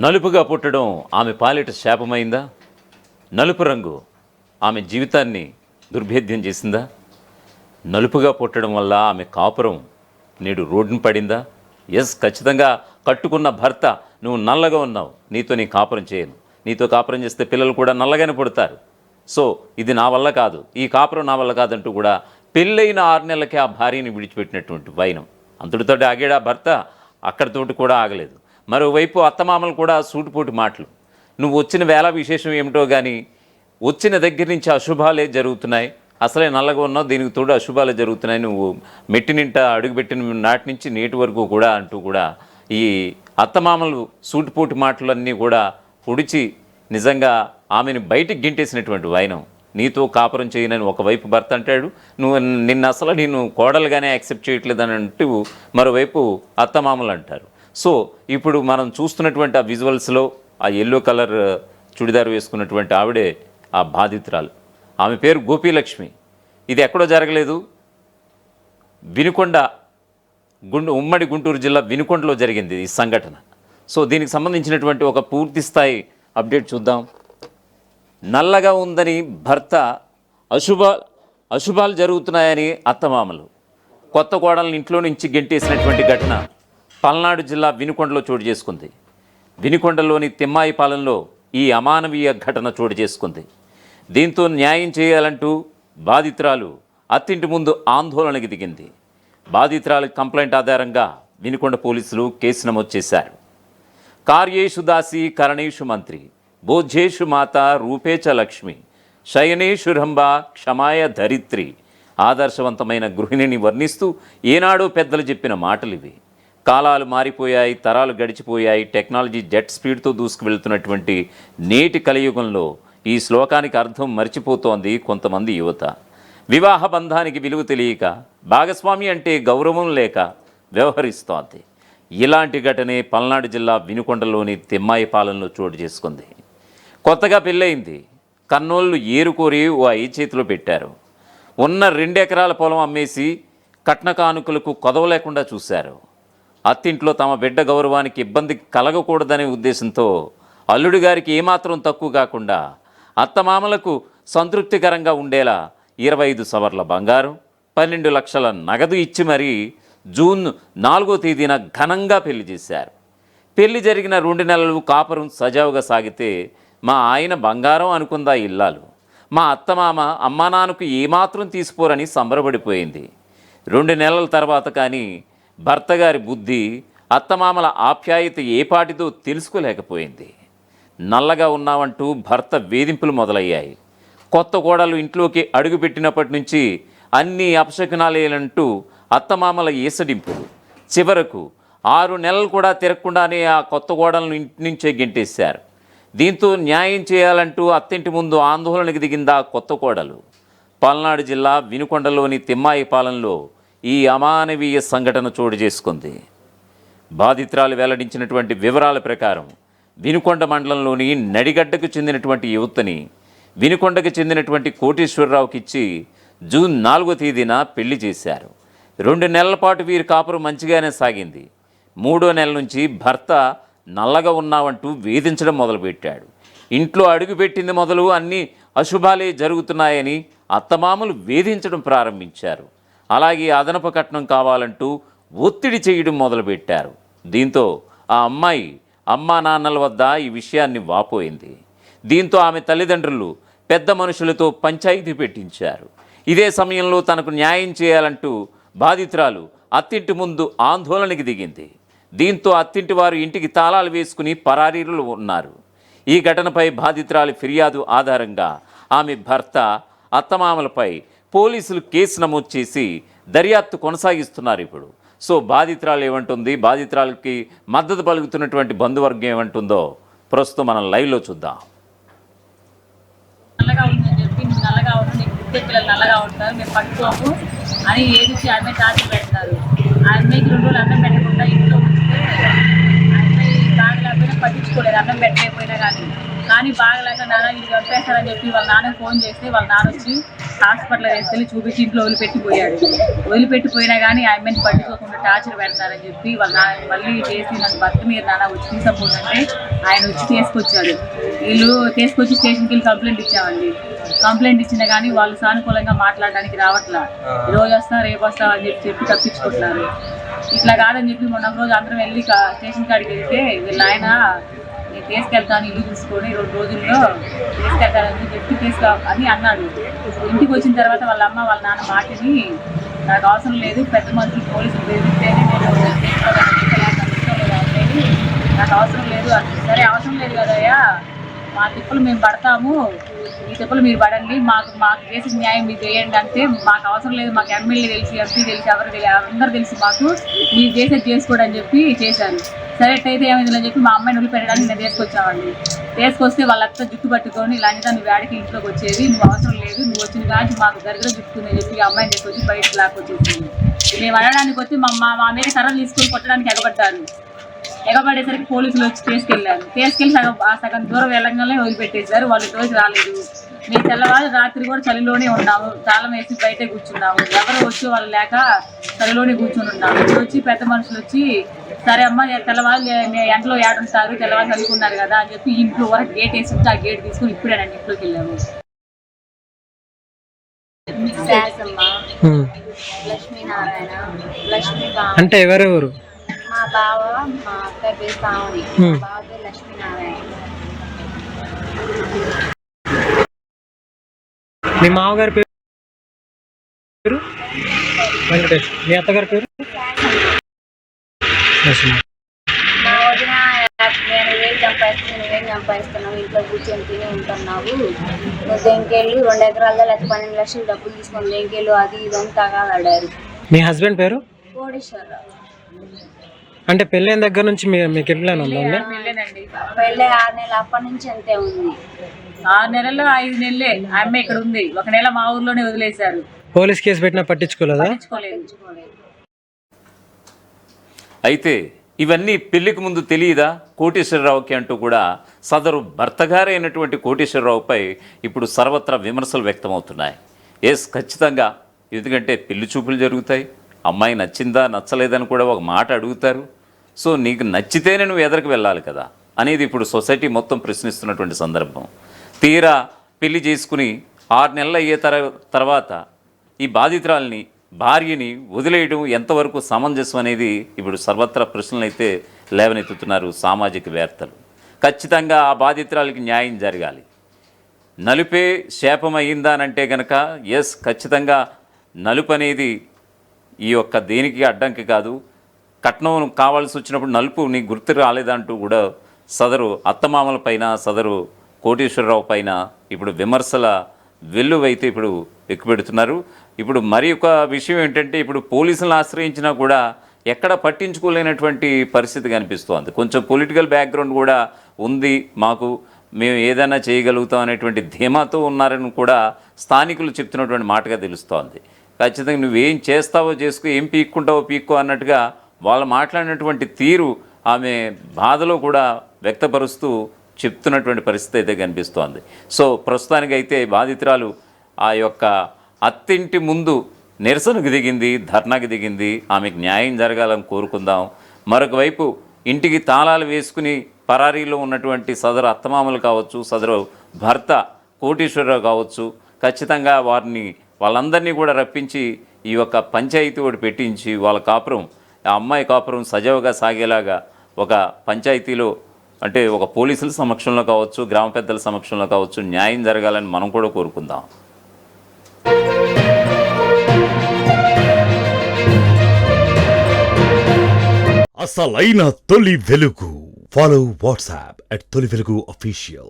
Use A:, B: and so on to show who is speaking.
A: నలుపుగా పుట్టడం ఆమె పాలిట శాపమైందా? నలుపు రంగు ఆమె జీవితాన్ని దుర్భేద్యం చేసిందా? నలుపుగా పుట్టడం వల్ల ఆమె కాపురం నేడు రోడ్డున పడిందా? ఎస్, ఖచ్చితంగా కట్టుకున్న భర్త నువ్వు నల్లగా ఉన్నావు, నీతో నీ కాపురం చేయను, నీతో కాపురం చేస్తే పిల్లలు కూడా నల్లగానే పుడతారు, సో ఇది నా వల్ల కాదు, ఈ కాపురం నా వల్ల కాదంటూ కూడా పెళ్ళైన 6 నెలలకే ఆ భార్యని విడిచిపెట్టినటువంటి వైనం. అంతటితోటి ఆగాడు ఆ భర్త, అక్కడితోటి కూడా ఆగలేదు. మరోవైపు అత్తమామలు కూడా సూటిపోటి మాటలు. నువ్వు వచ్చిన వేళ విశేషం ఏమిటో కానీ వచ్చిన దగ్గర నుంచి అశుభాలే జరుగుతున్నాయి, అసలే నల్లగా ఉన్నావు, దీనికి తోడు అశుభాలే జరుగుతున్నాయి, నువ్వు మెట్టినింట అడుగుపెట్టిన నాటి నుంచి నేటి వరకు కూడా అంటూ కూడా ఈ అత్తమామలు సూటిపోటి మాటలన్నీ కూడా పొడిచి నిజంగా ఆమెను బయటికి గింటేసినటువంటి వైనం. నీతో కాపురం చేయనని ఒకవైపు భర్త అంటాడు, నిన్ను కోడలుగానే యాక్సెప్ట్ చేయట్లేదని అంటూ మరోవైపు అత్తమామలు అంటారు. సో ఇప్పుడు మనం చూస్తున్నటువంటి ఆ విజువల్స్లో ఆ ఎల్లో కలర్ చుడిదారు వేసుకున్నటువంటి ఆవిడే ఆ బాధితురాలు. ఆమె పేరు గోపీలక్ష్మి. ఇది ఎక్కడో జరగలేదు, వినుకొండ ఉమ్మడి గుంటూరు జిల్లా వినుకొండలో జరిగింది ఈ సంఘటన. సో దీనికి సంబంధించినటువంటి ఒక పూర్తి స్థాయి అప్డేట్ చూద్దాం. నల్లగా ఉందని భర్త, అశుభాలు జరుగుతున్నాయని అత్తమామలు, కొత్త కోడలను ఇంట్లో నుంచి గెంటేసినటువంటి ఘటన పల్నాడు జిల్లా వినుకొండలో చోటు చేసుకుంది. వినుకొండలోని తిమ్మాయిపాలెంలో ఈ అమానవీయ ఘటన చోటు చేసుకుంది. దీంతో న్యాయం చేయాలంటూ బాధితురాలు అత్తింటి ముందు ఆందోళనకి దిగింది. బాధితురాలి కంప్లైంట్ ఆధారంగా వినుకొండ పోలీసులు కేసు నమోదు చేశారు. కార్యేషు దాసి కరణేషు మంత్రి, భోజ్యేషు మాత రూపేచ లక్ష్మి, శయనేషు రంభ క్షమాయ ధరిత్రి. ఆదర్శవంతమైన గృహిణిని వర్ణిస్తూ ఏనాడో పెద్దలు చెప్పిన మాటలు ఇవి. కాలాలు మారిపోయాయి, తరాలు గడిచిపోయాయి, టెక్నాలజీ జెట్ స్పీడ్తో దూసుకువెళ్తున్నటువంటి నేటి కలియుగంలో ఈ శ్లోకానికి అర్థం మర్చిపోతోంది కొంతమంది యువత. వివాహ బంధానికి విలువ తెలియక, భాగస్వామి అంటే గౌరవం లేక వ్యవహరిస్తోంది. ఇలాంటి ఘటనే పల్నాడు జిల్లా వినుకొండలోని తిమ్మాయిపాలెంలో చోటు చేసుకుంది. కొత్తగా పెళ్ళయింది, కన్నోళ్ళు ఏరుకోరి ఓ అయ్యి చేతిలో పెట్టారు. ఉన్న 2 ఎకరాల పొలం అమ్మేసి కట్న కానుకలకు కొదవ లేకుండా చూశారు. అత్తింట్లో తమ బిడ్డ గౌరవానికి ఇబ్బంది కలగకూడదనే ఉద్దేశంతో అల్లుడి గారికి ఏమాత్రం తక్కువ కాకుండా అత్తమామలకు సంతృప్తికరంగా ఉండేలా 25 సవర్ల బంగారం, 12 లక్షల నగదు ఇచ్చి మరీ జూన్ 4వ తేదీన ఘనంగా పెళ్లి చేశారు. పెళ్లి జరిగిన 2 నెలలు కాపురం సజావుగా సాగితే మా ఆయన బంగారం అనుకుందా ఇల్లాలు, మా అత్తమామ అమ్మానాన్నకు ఏమాత్రం తీసిపోరని సంబరపడిపోయింది. 2 నెలల తర్వాత కానీ భర్త గారి బుద్ధి, అత్తమామల ఆప్యాయత ఏపాటిదో తెలుసుకోలేకపోయింది. నల్లగా ఉన్నావంటూ భర్త వేధింపులు మొదలయ్యాయి. కొత్త కోడలు ఇంట్లోకి అడుగుపెట్టినప్పటి నుంచి అన్నీ అపశకునాలేనంటూ అత్తమామల ఈసడింపులు. చివరకు 6 నెలలు కూడా తిరగకుండానే ఆ కొత్త కోడలను ఇంటి నుంచే గెంటేశారు. దీంతో న్యాయం చేయాలంటూ అత్తింటి ముందు ఆందోళనకు దిగిందా కొత్త కోడలు. పల్నాడు జిల్లా వినుకొండలోని తిమ్మాయిపాలెంలో ఈ అమానవీయ సంఘటన చోటు చేసుకుంది. బాధితురాలు వెల్లడించినటువంటి వివరాల ప్రకారం వినుకొండ మండలంలోని నడిగడ్డకు చెందినటువంటి యువతని వినుకొండకు చెందినటువంటి కోటేశ్వరరావుకి ఇచ్చి జూన్ 4వ తేదీన పెళ్లి చేశారు. 2 నెలల పాటు వీరి కాపురం మంచిగానే సాగింది. 3వ నెల నుంచి భర్త నల్లగా ఉన్నావంటూ వేధించడం మొదలుపెట్టాడు. ఇంట్లో అడుగుపెట్టింది మొదలు అన్నీ అశుభాలే జరుగుతున్నాయని అత్తమామలు వేధించడం ప్రారంభించారు. అలాగే అదనపు కట్నం కావాలంటూ ఒత్తిడి చేయడం మొదలుపెట్టారు. దీంతో ఆ అమ్మాయి అమ్మా నాన్నల వద్ద ఈ విషయాన్ని వాపోయింది. దీంతో ఆమె తల్లిదండ్రులు పెద్ద మనుషులతో పంచాయతీ పెట్టించారు. ఇదే సమయంలో తనకు న్యాయం చేయాలంటూ బాధితురాలు అత్తింటి ముందు ఆందోళనకి దిగింది. దీంతో అత్తింటి వారు ఇంటికి తాళాలు వేసుకుని పరారీలు ఉన్నారు. ఈ ఘటనపై బాధితురాలి ఫిర్యాదు ఆధారంగా ఆమె భర్త, అత్తమామలపై పోలీసులు కేసు నమోదు చేసి దర్యాప్తు కొనసాగిస్తున్నారు ఇప్పుడు. సో బాధితురాలు ఏమంటుంది, బాధితురాలకి మద్దతు పలుకుతున్నటువంటి బంధువర్గం ఏమంటుందో ప్రస్తుతం మనం లైవ్లో చూద్దాం.
B: నల్లగా ఉందని చెప్పి నల్లగా ఉన్న నీకు పుట్టే పిల్లలు నల్లగా ఉంటారు, మేము పట్టుకోము అని ఏదిచ్చి ఆమె టార్చర్ పెడతారు. ఆ అమ్మాయికి 2 రోజులు అన్నం పెట్టకుండా ఇంట్లో ఉంచితే అమ్మాయి బాగలేకపోయినా పట్టించుకోలేదు, అన్నం పెట్టలేకపోయినా కానీ బాగలేక నాన్న ఇది చంపేస్తారని చెప్పి వాళ్ళ నాన్నకి ఫోన్ చేస్తే వాళ్ళ నాన్న వచ్చి హాస్పిటల్ తీసుకెళ్ళి చూపించి ఇంట్లో వదిలిపెట్టిపోయినా కానీ ఆమెను పట్టుకోకుండా టార్చర్ పెడతారని చెప్పి వాళ్ళ నాన్న మళ్ళీ చేసి నన్ను భర్త మీద నాన్న వచ్చి తీసుకపోతుంటే ఆయన వచ్చి తీసుకొచ్చాడు. వీళ్ళు తీసుకొచ్చి స్టేషన్కి వెళ్ళి కంప్లైంట్ ఇచ్చామండి. కంప్లైంట్ ఇచ్చినా కానీ వాళ్ళు సానుకూలంగా మాట్లాడడానికి రావట్లా. రోజు వస్తా రేపు వస్తా అని చెప్పి తప్పించుకుంటున్నారు. ఇట్లా కాదని చెప్పి మొన్న రోజు అందరం వెళ్ళి స్టేషన్ కాడికి వెళ్తే వీళ్ళ ఆయన నేను తీసుకెళ్తాను ఇల్లు చూసుకొని 2 రోజుల్లో తీసుకెళ్తానని చెప్పి అని అన్నాడు. ఇంటికి వచ్చిన తర్వాత వాళ్ళ అమ్మ వాళ్ళ నాన్న మాటని నాకు అవసరం లేదు, పెద్ద మనుషులు పోలీసులు బెదిరిస్తేనే నేను నాకు అవసరం లేదు అని. సరే అవసరం లేదు కదయ్యా, మా తిప్పలు మేము పడతాము, ఈ తిప్పలు మీరు పడండి, మాకు చేసిన న్యాయం మీరు చేయండి అంటే మాకు అవసరం లేదు, మాకు ఎమ్మెల్యే తెలిసి ఎంపీ తెలిసి అందరూ తెలిసి మాకు మీరు చేసేది చేసుకోండి అని చెప్పి చేశారు. సరే అయితే ఏమైందని చెప్పి మా అమ్మాయిని వదిలిపెట్టడానికి నేను తీసుకొచ్చామండి. తీసుకొస్తే వాళ్ళంతా జుట్టు పట్టుకొని లంచా నువ్వు వేడికి ఇంట్లోకి వచ్చేది, నువ్వు అవసరం లేదు, నువ్వు వచ్చిన కానీ మాకు దగ్గర జుట్టుకుని చెప్పి అమ్మాయిని తీసుకొచ్చి బయటకు లాక్కొచ్చేసింది. మేము అనడానికి వచ్చి మా మీద కర్రలు తీసుకొని కొట్టడానికి ఎగబడేసరికి పోలీసులు వచ్చి తీసుకెళ్ళి సగం దూరం వెళ్ళంగానే వదిలిపెట్టేశారు. వాళ్ళు రోజు రాలేదు. మేము తెల్లవారు రాత్రి కూడా చలిలోనే ఉన్నాము, తాళం వేసి బయటే కూర్చున్నాము. ఎవరు వచ్చి వాళ్ళు లేక చలిలోనే కూర్చొని ఉన్నాము. ఇప్పుడు వచ్చి పెద్ద మనుషులు వచ్చి సరే అమ్మ తెల్లవారు ఎండలో ఏడుంటారు, తెల్లవారు చదువుకున్నారు కదా అని చెప్పి ఇంట్లో వరకు గేట్ వేసి ఉంటే ఆ గేట్ తీసుకుని ఇప్పుడేనండి ఇంట్లోకి వెళ్ళాము.
C: లక్ష్మీనారాయణ, లక్ష్మీ
D: అంటే ఎవరెవరు?
C: మా బావ, మా అక్క పేరు సావని, మా బావ పేరు లక్ష్మీనారాయణ.
D: మీ మామగారి పేరు వెంకటేష్, మీ అత్తగారి పేరు?
C: మా వదిన నేను నువ్వేం సంపాదిస్తున్నావు, ఇంట్లో కూర్చొని తిని ఉంటున్నావు, నువ్వు దేనికెళ్ళు 2 ఎకరాల్లో లేకపోతే 12 లక్షలు డబ్బులు తీసుకొని దేనికెళ్ళు అది ఇదని తగాలాడారు.
D: మీ హస్బెండ్ పేరు?
C: కోటేశ్వరరావు.
D: అంటే పెళ్ళైన దగ్గర నుంచి మీకు ఎట్లా ఉందండి?
C: పెళ్ళి 6 నెలలు అప్పటి నుంచి అంతే ఉంది.
B: 6 నెలల్లో 5 నెలలే ఆమె ఇక్కడ ఉంది. 1 నెల మా ఊర్లోనే వదిలేశారు.
D: పోలీస్ కేసు పెట్టినా పట్టించుకోలేదా?
A: అయితే ఇవన్నీ పెళ్లికి ముందు తెలియదా కోటేశ్వరరావుకి అంటూ కూడా సదరు భర్తగారైనటువంటి కోటేశ్వరరావుపై ఇప్పుడు సర్వత్రా విమర్శలు వ్యక్తమవుతున్నాయి. ఖచ్చితంగా, ఎందుకంటే పెళ్లి చూపులు జరుగుతాయి, అమ్మాయి నచ్చిందా నచ్చలేదని కూడా ఒక మాట అడుగుతారు. సో నీకు నచ్చితేనే నువ్వు ఎదరికి వెళ్ళాలి కదా అనేది ఇప్పుడు సొసైటీ మొత్తం ప్రశ్నిస్తున్నటువంటి సందర్భం. తీరా పెళ్లి చేసుకుని 6 నెలలు అయ్యే తర్వాత ఈ బాధితురాల్ని భార్యని వదిలేయడం ఎంతవరకు సమంజసం అనేది ఇప్పుడు సర్వత్రా ప్రశ్నలు అయితే లేవనెత్తుతున్నారు సామాజికవేత్తలు. ఖచ్చితంగా ఆ బాధితురాలకి న్యాయం జరగాలి. నలుపే శాపం అయ్యిందా అంటే కనుక ఖచ్చితంగా నలుపు అనేది ఈ యొక్క దేనికి అడ్డంకి కాదు. కట్నం కావాల్సి వచ్చినప్పుడు నలుపు నీ గుర్తు రాలేదంటూ కూడా సదరు అత్తమామల పైన సదరు కోటేశ్వరరావు పైన ఇప్పుడు విమర్శల వెల్లువైతే ఇప్పుడు ఎక్కుపెడుతున్నారు. ఇప్పుడు మరి ఒక విషయం ఏంటంటే ఇప్పుడు పోలీసులను ఆశ్రయించినా కూడా ఎక్కడ పట్టించుకోలేనటువంటి పరిస్థితి కనిపిస్తోంది. కొంచెం పొలిటికల్ బ్యాక్గ్రౌండ్ కూడా ఉంది మాకు, మేము ఏదైనా చేయగలుగుతాం అనేటువంటి ధీమాతో ఉన్నారని కూడా స్థానికులు చెప్తున్నటువంటి మాటగా తెలుస్తోంది. ఖచ్చితంగా నువ్వేం చేస్తావో చేసుకో, ఏం పీక్కుంటావో పీక్కో అన్నట్టుగా వాళ్ళు మాట్లాడినటువంటి తీరు ఆమె బాధలో కూడా వ్యక్తపరుస్తూ చెప్తున్నటువంటి పరిస్థితి అయితే కనిపిస్తోంది. సో ప్రస్తుతానికైతే బాధితురాలు ఆ యొక్క అత్తింటి ముందు నిరసనకు దిగింది, ధర్నాకి దిగింది. ఆమెకు న్యాయం జరగాలని కోరుకుందాం. మరొక వైపు ఇంటికి తాళాలు వేసుకుని పరారీలో ఉన్నటువంటి సదరు అత్తమామలు కావచ్చు, సదరు భర్త కోటేశ్వరరావు కావచ్చు, ఖచ్చితంగా వాళ్ళందరినీ కూడా రప్పించి ఈ యొక్క పంచాయతీ ఒకటి పెట్టించి వాళ్ళ కాపురం, ఆ అమ్మాయి కాపురం సజావుగా సాగేలాగా ఒక పంచాయతీలో అంటే ఒక పోలీసుల సమక్షంలో కావచ్చు, గ్రామ పెద్దల సమక్షంలో కావచ్చు న్యాయం జరగాలని మనం కూడా కోరుకుందాం.
E: అసలైన తొలి వెలుగు. ఫాలో వాట్సాప్ @తొలి వెలుగు official.